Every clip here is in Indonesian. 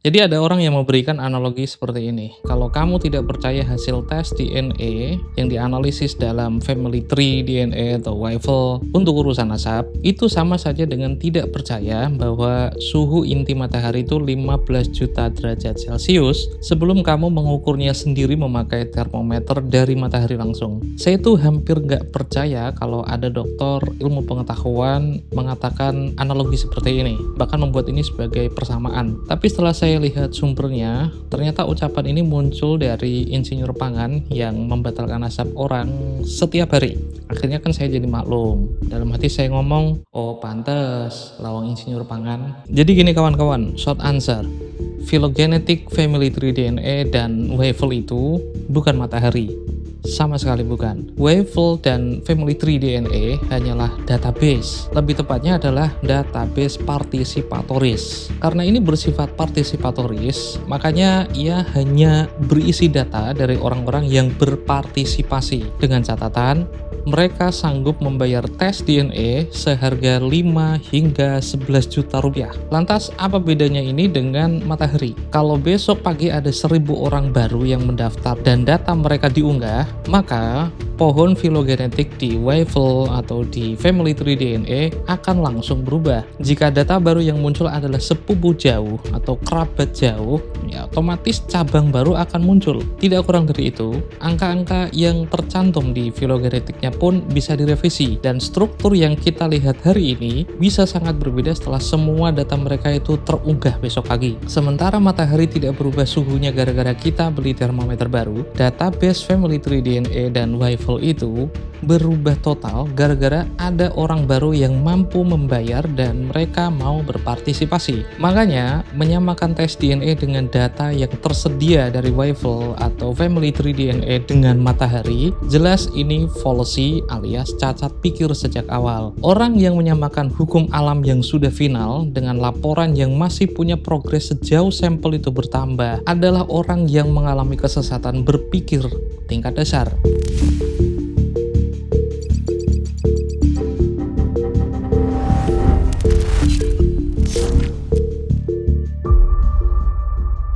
Jadi ada orang yang memberikan analogi seperti ini. Kalau kamu tidak percaya hasil tes DNA yang dianalisis dalam family tree DNA atau Weiffel untuk urusan asap, itu sama saja dengan tidak percaya bahwa suhu inti matahari itu 15 juta derajat Celcius sebelum kamu mengukurnya sendiri memakai termometer dari matahari langsung. Saya tuh hampir nggak percaya kalau ada dokter ilmu pengetahuan mengatakan analogi seperti ini, bahkan membuat ini sebagai persamaan. Tapi setelah saya lihat sumbernya, ternyata ucapan ini muncul dari insinyur pangan yang membatalkan asap orang setiap hari. Akhirnya kan saya jadi maklum. Dalam hati saya ngomong, oh pantes, lawang insinyur pangan. Jadi gini kawan-kawan, short answer. Phylogenetic family tree DNA dan Weiffel itu bukan matahari. Sama sekali bukan. Weiffel dan family tree DNA hanyalah database. Lebih tepatnya adalah database partisipatoris. Karena ini bersifat partisipatoris, makanya ia hanya berisi data dari orang-orang yang berpartisipasi. Dengan catatan, mereka sanggup membayar tes DNA seharga 5 hingga 11 juta rupiah. Lantas apa bedanya ini dengan matahari? Kalau besok pagi ada 1000 orang baru yang mendaftar dan data mereka diunggah, maka pohon filogenetik di Weiffel atau di family tree DNA akan langsung berubah. Jika data baru yang muncul adalah sepupu jauh atau kerabat jauh, ya otomatis cabang baru akan muncul. Tidak kurang dari itu, angka-angka yang tercantum di filogenetiknya pun bisa direvisi, dan struktur yang kita lihat hari ini bisa sangat berbeda setelah semua data mereka itu terunggah besok pagi. Sementara matahari tidak berubah suhunya gara-gara kita beli termometer baru, database family tree DNA dan Weiffel itu berubah total gara-gara ada orang baru yang mampu membayar dan mereka mau berpartisipasi. Makanya, menyamakan tes DNA dengan data yang tersedia dari Weiffel atau family tree DNA dengan matahari, jelas ini fallacy alias cacat pikir sejak awal. Orang yang menyamakan hukum alam yang sudah final dengan laporan yang masih punya progres sejauh sampel itu bertambah adalah orang yang mengalami kesesatan berpikir tingkat dasar.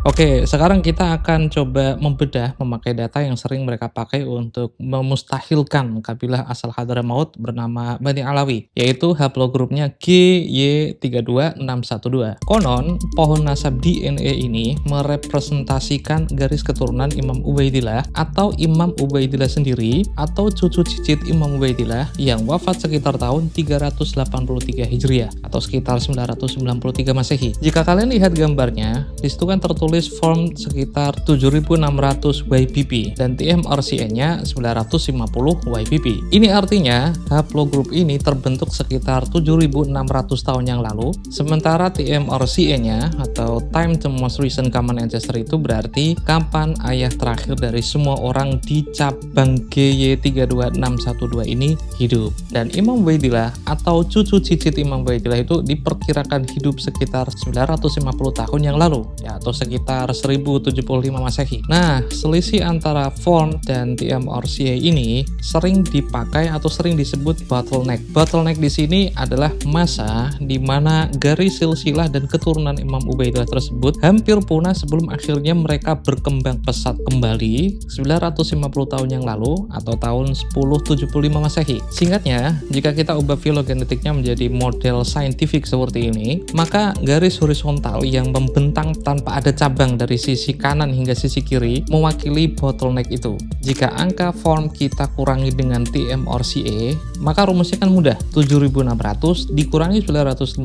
Oke, sekarang kita akan coba membedah memakai data yang sering mereka pakai untuk memustahilkan kabilah asal Hadramaut bernama Bani Alawi, yaitu haplogrupnya GY32612. Konon, pohon nasab DNA ini merepresentasikan garis keturunan Imam Ubaidillah atau Imam Ubaidillah sendiri atau cucu cicit Imam Ubaidillah yang wafat sekitar tahun 383 Hijriah atau sekitar 993 Masehi. Jika kalian lihat gambarnya, disitu kan tertulis form sekitar 7600 YBP dan TMRCA-nya 950 YBP. Ini artinya haplogrup ini terbentuk sekitar 7600 tahun yang lalu, sementara TMRCA-nya atau Time to Most Recent Common Ancestor itu berarti kapan ayah terakhir dari semua orang di cabang GY32612 ini hidup. Dan Imam Ubaidillah atau cucu cicit Imam Ubaidillah itu diperkirakan hidup sekitar 950 tahun yang lalu, ya, atau sekitar 1075 Masehi. Nah, selisih antara form dan TMRCA ini sering dipakai atau sering disebut bottleneck. Bottleneck di sini adalah masa di mana garis silsilah dan keturunan Imam Ubaidillah tersebut hampir punah sebelum akhirnya mereka berkembang pesat kembali 950 tahun yang lalu atau tahun 1075 Masehi. Singkatnya, jika kita ubah filogenetiknya menjadi model saintifik seperti ini, maka garis horizontal yang membentang tanpa ada cabang dari sisi kanan hingga sisi kiri mewakili bottleneck itu. Jika angka form kita kurangi dengan TMRCA, maka rumusnya kan mudah. 7600 dikurangi 950,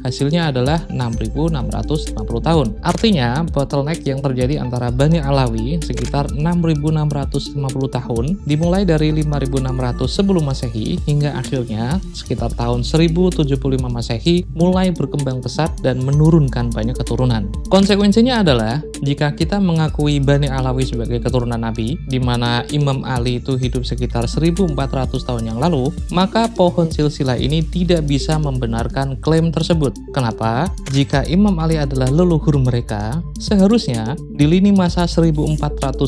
hasilnya adalah 6650 tahun. Artinya, bottleneck yang terjadi antara Bani Alawi sekitar 6650 tahun, dimulai dari 5600 sebelum Masehi hingga akhirnya sekitar tahun 1075 Masehi mulai berkembang pesat dan menurunkan banyak keturunan. Konsekuensinya adalah jika kita mengakui Bani Alawi sebagai keturunan Nabi, di mana Imam Ali itu hidup sekitar 1400 tahun yang lalu, lalu, maka pohon silsilah ini tidak bisa membenarkan klaim tersebut. Kenapa? Jika Imam Ali adalah leluhur mereka, seharusnya di lini masa 1400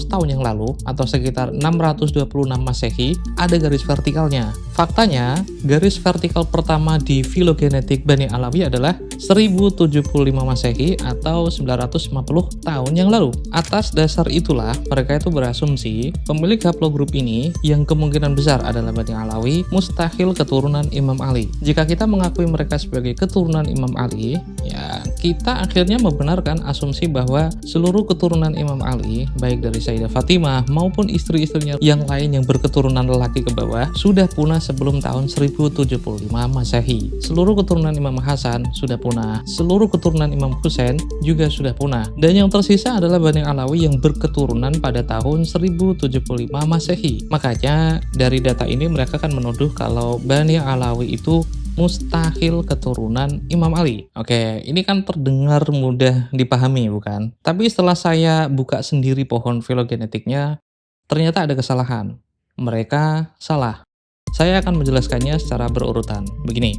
tahun yang lalu atau sekitar 626 Masehi ada garis vertikalnya. Faktanya, garis vertikal pertama di filogenetik Bani Alawi adalah 1075 Masehi atau 950 tahun yang lalu. Atas dasar itulah, mereka itu berasumsi pemilik haplogrup ini yang kemungkinan besar adalah Bani Alawi mustahil keturunan Imam Ali. Jika kita mengakui mereka sebagai keturunan Imam Ali, ya kita akhirnya membenarkan asumsi bahwa seluruh keturunan Imam Ali, baik dari Sayyidah Fatimah maupun istri-istrinya yang lain yang berketurunan lelaki ke bawah, sudah punah sebelum tahun 1075 Masehi. Seluruh keturunan Imam Hasan sudah punah, seluruh keturunan Imam Husain juga sudah punah, dan yang tersisa adalah Bani Alawi yang berketurunan pada tahun 1075 Masehi. Makanya dari data ini mereka kan menuduh kalau Bani Alawi itu mustahil keturunan Imam Ali. Oke, ini kan terdengar mudah dipahami, bukan? Tapi setelah saya buka sendiri pohon filogenetiknya, ternyata ada kesalahan. Mereka salah. Saya akan menjelaskannya secara berurutan. Begini,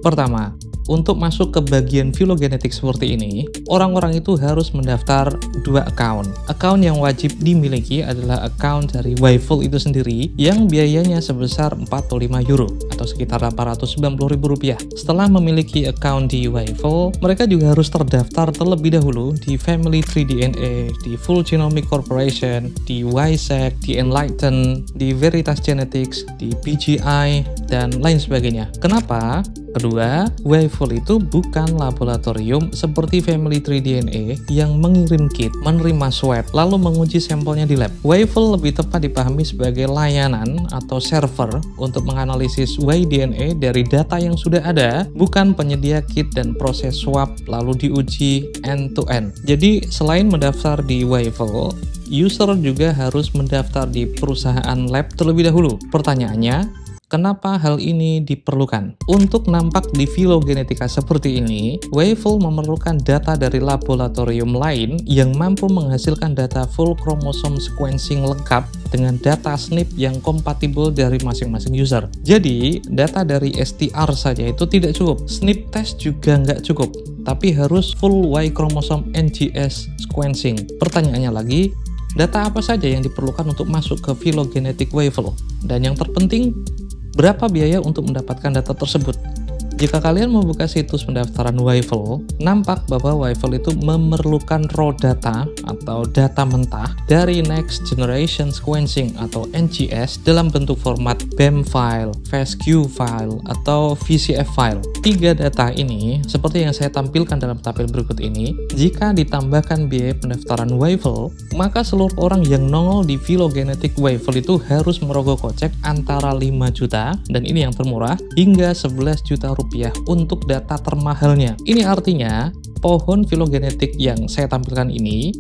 pertama, untuk masuk ke bagian filogenetik seperti ini, orang-orang itu harus mendaftar 2 account. Account yang wajib dimiliki adalah account dari Waiffle itu sendiri yang biayanya sebesar 45 euro atau sekitar 890 ribu rupiah. Setelah memiliki account di Waiffle, mereka juga harus terdaftar terlebih dahulu di Family Tree DNA, di Full Genomic Corporation, di WiSec, di Enlighten, di Veritas Genetics, di BGI, dan lain sebagainya. Kenapa? Kedua, Waiffle itu bukan laboratorium seperti Family Tree DNA yang mengirim kit, menerima swab, lalu menguji sampelnya di lab. Waiffle lebih tepat dipahami sebagai layanan atau server untuk menganalisis Y-DNA dari data yang sudah ada, bukan penyedia kit dan proses swab lalu diuji end-to-end. Jadi, selain mendaftar di Waiffle, user juga harus mendaftar di perusahaan lab terlebih dahulu. Pertanyaannya, kenapa hal ini diperlukan? Untuk nampak di filogenetika seperti ini, Waiffle memerlukan data dari laboratorium lain yang mampu menghasilkan data full chromosome sequencing lengkap dengan data SNP yang kompatibel dari masing-masing user. Jadi, data dari STR saja itu tidak cukup. SNP test juga nggak cukup, tapi harus full Y chromosome NGS sequencing. Pertanyaannya lagi, data apa saja yang diperlukan untuk masuk ke filogenetik Waiffle? Dan yang terpenting, berapa biaya untuk mendapatkan data tersebut? Jika kalian membuka situs pendaftaran Waiffle, nampak bahwa Waiffle itu memerlukan raw data atau data mentah dari Next Generation Sequencing atau NGS dalam bentuk format BAM file, FASTQ file, atau VCF file. 3 data ini, seperti yang saya tampilkan dalam tabel berikut ini, jika ditambahkan biaya pendaftaran Waiffle, maka seluruh orang yang nongol di filogenetik Waiffle itu harus merogoh kocek antara 5 juta, dan ini yang termurah, hingga 11 juta rupiah untuk data termahalnya. Ini artinya pohon filogenetik yang saya tampilkan ini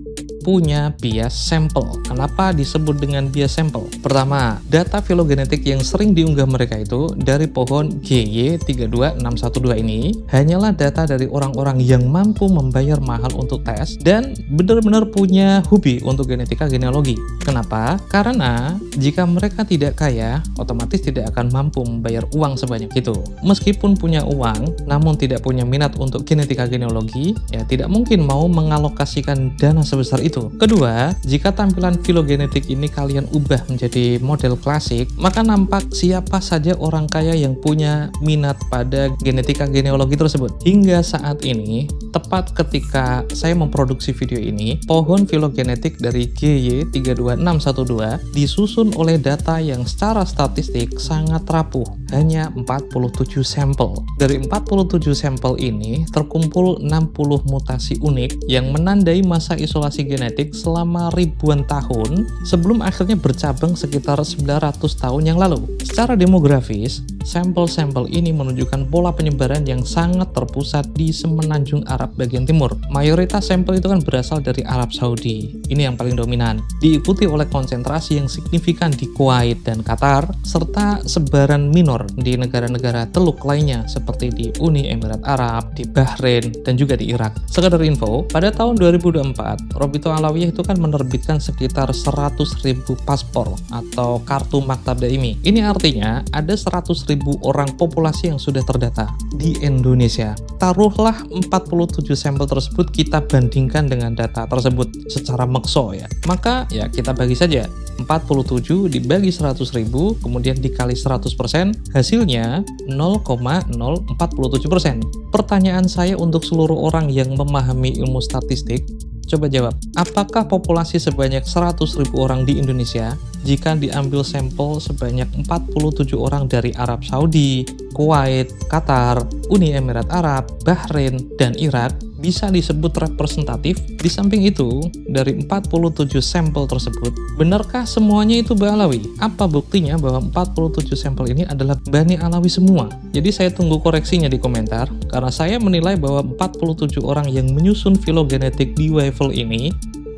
punya bias sampel. Kenapa disebut dengan bias sampel? Pertama, data filogenetik yang sering diunggah mereka itu dari pohon GY32612 ini hanyalah data dari orang-orang yang mampu membayar mahal untuk tes dan benar-benar punya hobi untuk genetika genealogi. Kenapa? Karena jika mereka tidak kaya, otomatis tidak akan mampu membayar uang sebanyak itu. Meskipun punya uang, namun tidak punya minat untuk genetika genealogi, ya tidak mungkin mau mengalokasikan dana sebesar itu. Kedua, jika tampilan filogenetik ini kalian ubah menjadi model klasik, maka nampak siapa saja orang kaya yang punya minat pada genetika genealogi tersebut. Hingga saat ini, tepat ketika saya memproduksi video ini, pohon filogenetik dari GY32612 disusun oleh data yang secara statistik sangat rapuh, hanya 47 sampel. Dari 47 sampel ini, terkumpul 60 mutasi unik yang menandai masa isolasi genetik selama ribuan tahun sebelum akhirnya bercabang sekitar 900 tahun yang lalu. Secara demografis, Sampel-sampel ini menunjukkan pola penyebaran yang sangat terpusat di semenanjung Arab bagian timur. Mayoritas sampel itu kan berasal dari Arab Saudi. Ini yang paling dominan. Diikuti oleh konsentrasi yang signifikan di Kuwait dan Qatar, serta sebaran minor di negara-negara Teluk lainnya seperti di Uni Emirat Arab, di Bahrain, dan juga di Irak. Sekedar info, pada tahun 2024, Robito Alawiyah itu kan menerbitkan sekitar 100.000 paspor atau kartu maktab daimi. Ini artinya ada 100.000 orang populasi yang sudah terdata di Indonesia. Taruhlah 47 sampel tersebut kita bandingkan dengan data tersebut secara makso ya. Maka ya kita bagi saja 47 dibagi 100.000 kemudian dikali 100%, hasilnya 0,047%. Pertanyaan saya untuk seluruh orang yang memahami ilmu statistik, coba jawab, apakah populasi sebanyak 100.000 orang di Indonesia jika diambil sampel sebanyak 47 orang dari Arab Saudi, Kuwait, Qatar, Uni Emirat Arab, Bahrain, dan Irak bisa disebut representatif? Di samping itu, dari 47 sampel tersebut, benarkah semuanya itu Ba'alawi? Apa buktinya bahwa 47 sampel ini adalah Bani Alawi semua? Jadi saya tunggu koreksinya di komentar, karena saya menilai bahwa 47 orang yang menyusun filogenetik di Waffle ini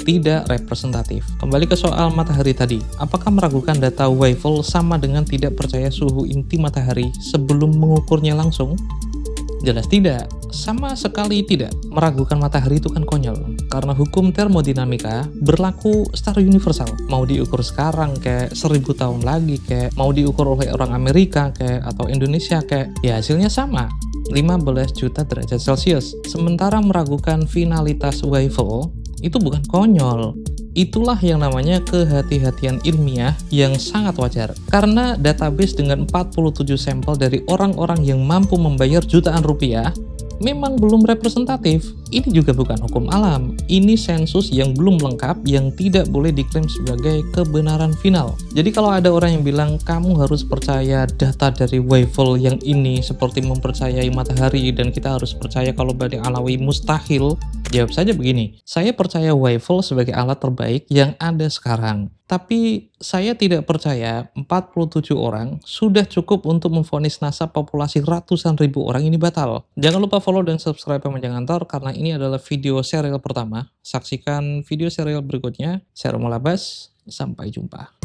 tidak representatif. Kembali ke soal matahari tadi, apakah meragukan data Waffle sama dengan tidak percaya suhu inti matahari sebelum mengukurnya langsung? Jelas tidak, sama sekali tidak. Meragukan matahari itu kan konyol, karena hukum termodinamika berlaku secara universal. Mau diukur sekarang kayak 1000 tahun lagi, kayak mau diukur oleh orang Amerika kayak atau Indonesia kayak, ya hasilnya sama, 15 juta derajat Celcius. Sementara meragukan finalitas Waffle itu bukan konyol. Itulah yang namanya kehati-hatian ilmiah yang sangat wajar. Karena database dengan 47 sampel dari orang-orang yang mampu membayar jutaan rupiah memang belum representatif. Ini juga bukan hukum alam. Ini sensus yang belum lengkap yang tidak boleh diklaim sebagai kebenaran final. Jadi kalau ada orang yang bilang kamu harus percaya data dari Waffle yang ini seperti mempercayai matahari dan kita harus percaya kalau Bani Alawi mustahil, jawab saja begini, saya percaya Waffle sebagai alat terbaik yang ada sekarang. Tapi saya tidak percaya 47 orang sudah cukup untuk memvonis NASA populasi ratusan ribu orang ini batal. Jangan lupa follow dan subscribe Pemejang Antor karena ini adalah video serial pertama. Saksikan video serial berikutnya. Saya Romo Labas, sampai jumpa.